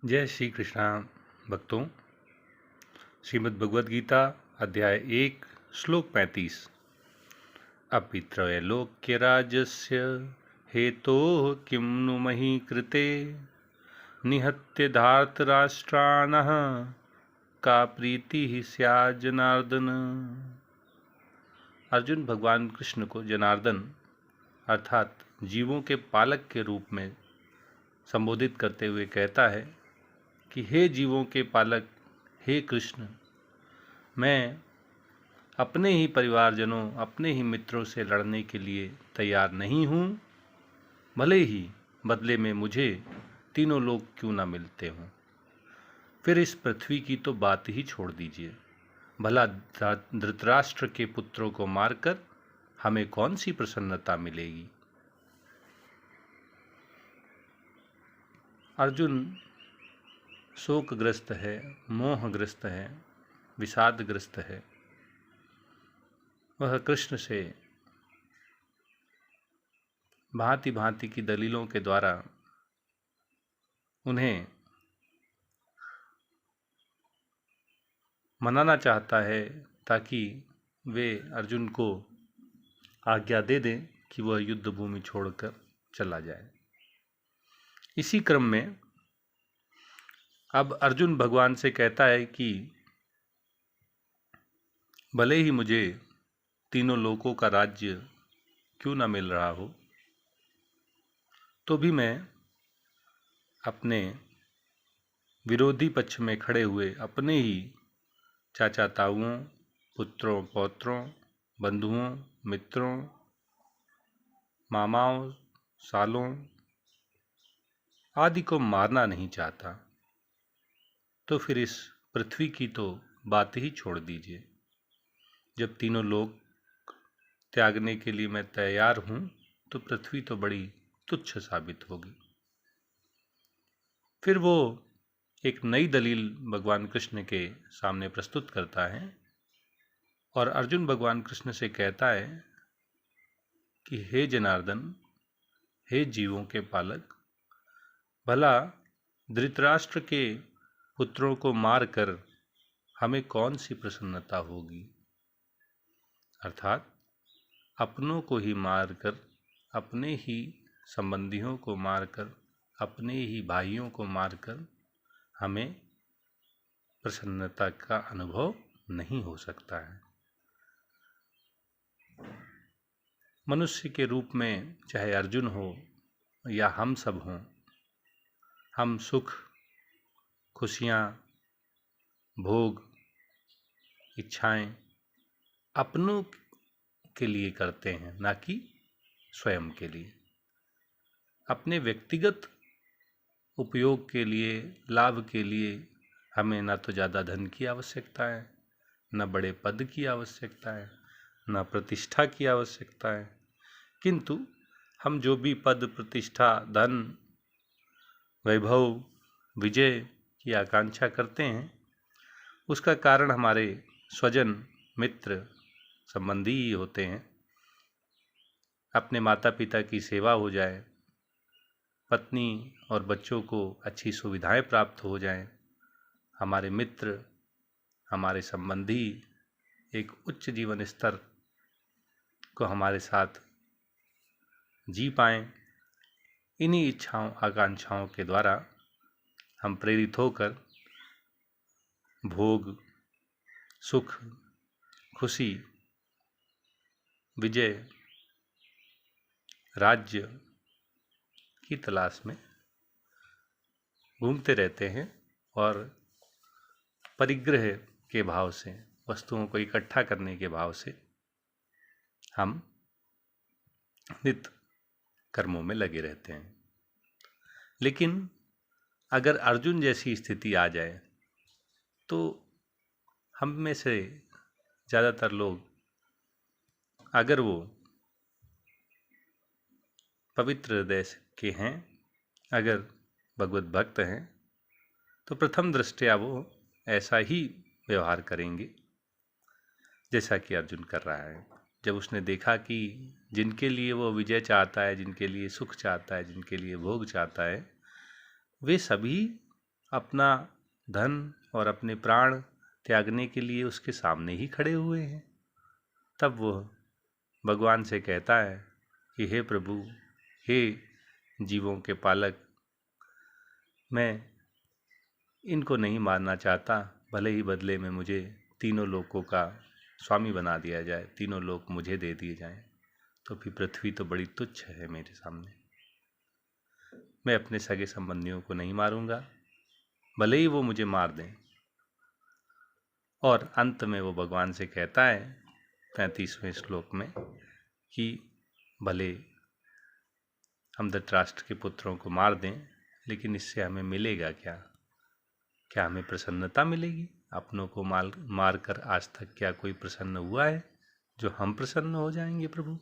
जय श्री कृष्णा भक्तों। श्रीमद् भगवद गीता अध्याय 1 श्लोक 35। अपि त्रैलोक्यराजस्य हेतोः किं नु मही कृते निहत्य धार्तराष्ट्राणः का प्रीतिः स्यात् जनार्दन। अर्जुन भगवान कृष्ण को जनार्दन अर्थात जीवों के पालक के रूप में संबोधित करते हुए कहता है कि हे जीवों के पालक, हे कृष्ण, मैं अपने ही परिवारजनों, अपने ही मित्रों से लड़ने के लिए तैयार नहीं हूँ, भले ही बदले में मुझे तीनों लोग क्यों ना मिलते हों। फिर इस पृथ्वी की तो बात ही छोड़ दीजिए। भला धृतराष्ट्र के पुत्रों को मारकर हमें कौन सी प्रसन्नता मिलेगी। अर्जुन शोकग्रस्त है, मोहग्रस्त है, विषादग्रस्त है। वह कृष्ण से भांति भांति की दलीलों के द्वारा उन्हें मनाना चाहता है ताकि वे अर्जुन को आज्ञा दे दें कि वह युद्ध भूमि छोड़कर चला जाए। इसी क्रम में अब अर्जुन भगवान से कहता है कि भले ही मुझे तीनों लोकों का राज्य क्यों ना मिल रहा हो, तो भी मैं अपने विरोधी पक्ष में खड़े हुए अपने ही चाचा ताऊओं, पुत्रों पौत्रों, बंधुओं, मित्रों, मामाओं, सालों आदि को मारना नहीं चाहता। तो फिर इस पृथ्वी की तो बात ही छोड़ दीजिए। जब तीनों लोग त्यागने के लिए मैं तैयार हूँ, तो पृथ्वी तो बड़ी तुच्छ साबित होगी। फिर वो एक नई दलील भगवान कृष्ण के सामने प्रस्तुत करता है और अर्जुन भगवान कृष्ण से कहता है कि हे जनार्दन, हे जीवों के पालक, भला धृतराष्ट्र के पुत्रों को मारकर हमें कौन सी प्रसन्नता होगी। अर्थात अपनों को ही मारकर, अपने ही संबंधियों को मारकर, अपने ही भाइयों को मारकर हमें प्रसन्नता का अनुभव नहीं हो सकता है। मनुष्य के रूप में चाहे अर्जुन हो या हम सब हों, हम सुख, खुशियाँ, भोग, इच्छाएं अपनों के लिए करते हैं, ना कि स्वयं के लिए। अपने व्यक्तिगत उपयोग के लिए, लाभ के लिए हमें ना तो ज़्यादा धन की आवश्यकता है, न बड़े पद की आवश्यकता है, न प्रतिष्ठा की आवश्यकता है। किंतु हम जो भी पद, प्रतिष्ठा, धन, वैभव, विजय की आकांक्षा करते हैं, उसका कारण हमारे स्वजन, मित्र, संबंधी ही होते हैं। अपने माता पिता की सेवा हो जाए, पत्नी और बच्चों को अच्छी सुविधाएं प्राप्त हो जाएं, हमारे मित्र, हमारे संबंधी एक उच्च जीवन स्तर को हमारे साथ जी पाएं। इन्हीं इच्छाओं, आकांक्षाओं के द्वारा हम प्रेरित होकर भोग, सुख, खुशी, विजय, राज्य की तलाश में घूमते रहते हैं और परिग्रह के भाव से, वस्तुओं को इकट्ठा करने के भाव से हम नित्य कर्मों में लगे रहते हैं। लेकिन अगर अर्जुन जैसी स्थिति आ जाए तो हम में से ज़्यादातर लोग, अगर वो पवित्र हृदय के हैं, अगर भगवत भक्त हैं, तो प्रथम दृष्टया वो ऐसा ही व्यवहार करेंगे जैसा कि अर्जुन कर रहा है। जब उसने देखा कि जिनके लिए वो विजय चाहता है, जिनके लिए सुख चाहता है, जिनके लिए भोग चाहता है, वे सभी अपना धन और अपने प्राण त्यागने के लिए उसके सामने ही खड़े हुए हैं। तब वो भगवान से कहता है कि हे प्रभु, हे जीवों के पालक, मैं इनको नहीं मारना चाहता, भले ही बदले में मुझे तीनों लोकों का स्वामी बना दिया जाए, तीनों लोक मुझे दे दिए जाएं, तो फिर पृथ्वी तो बड़ी तुच्छ है मेरे सामने। मैं अपने सगे संबंधियों को नहीं मारूंगा, भले ही वो मुझे मार दें। और अंत में वो भगवान से कहता है 35वें श्लोक में कि भले हम धृतराष्ट्र के पुत्रों को मार दें, लेकिन इससे हमें मिलेगा क्या? क्या हमें प्रसन्नता मिलेगी? अपनों को मार कर आज तक क्या कोई प्रसन्न हुआ है जो हम प्रसन्न हो जाएंगे प्रभु?